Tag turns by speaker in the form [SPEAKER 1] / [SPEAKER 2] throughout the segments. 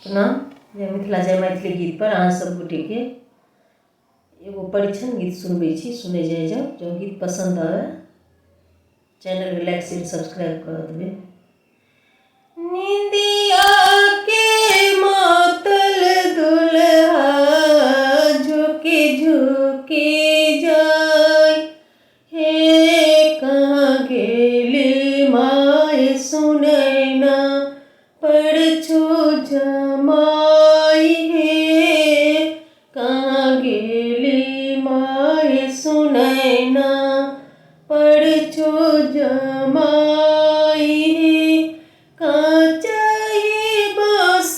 [SPEAKER 1] प्रणाम। जय मिथिला जय मैथिली गीत पर अहाँ सब गोटे के एगो परीक्षण गीत सुनबै छी, सुने जाए जाओ। जो गीत पसंद आवे चैनल के लाइक शेयर सब्सक्राइब कर देबे। निंदिया के मातल दुल्हा झुके झुके जाय, हे कहाँ गेली माय सुनैना परछु जमाई, हे कहाँ गेली माय सुनैना परछु जमाई, कांचही बाँस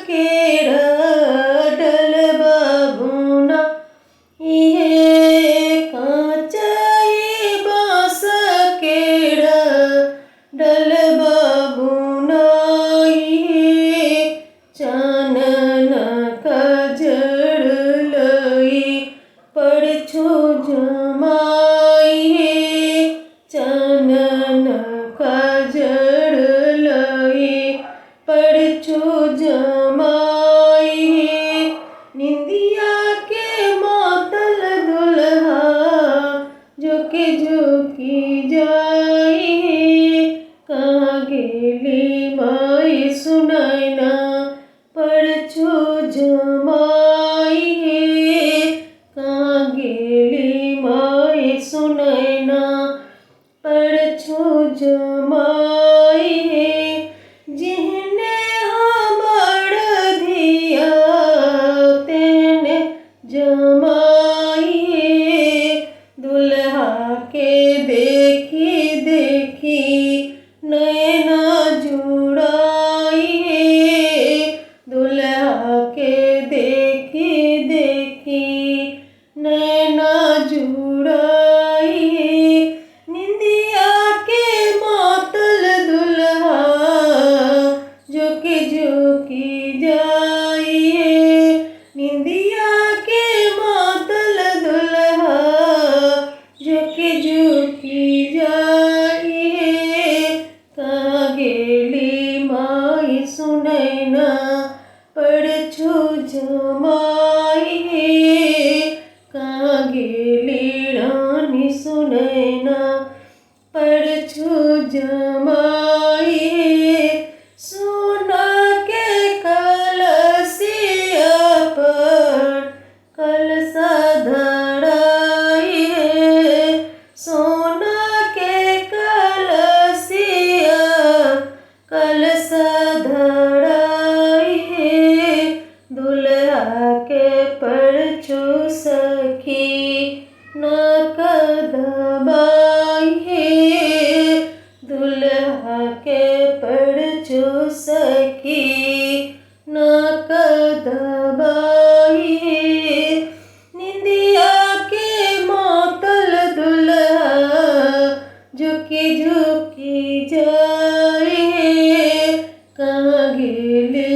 [SPEAKER 1] केरा डलबा बुना, हे कांचही बाँस केरा डलबा बुना, चानन कजर लई परछु जमाई, चानन कजर लई परछु जमाई, निंदिया के मातल दुल्हा झुकी झुकी जाई, कहाँ गेली माय सुनैना परछु जमाई, कहाँ गेली माय सुनैना परछु जमाई, जिहने हमर धिया तेने जमाई, दुल्हा के देखी देखी नैना जुड़ाई, दुल्हा के देखी देखी नैना जुड़ाई, निंदिया के मातल दुल्हा झुकी झुकी जाई, निंदिया के मातल दुल्हा झुकी झुकी जाई, कहाँ गेली माय सुनैना परछु जमाई, कहाँ गेली रानी सुनैना परछु जमाई, सोना के कलसिया पर कलसा धराई, सोना के कलसिया कलसा धराई, दुल्हा के परछु सखी नाक दबाई, दुल्हा के परछु सखी नाक दबाई, निंदिया के मातल दुल्हा झुकी झुकी जाई, कहाँ गेली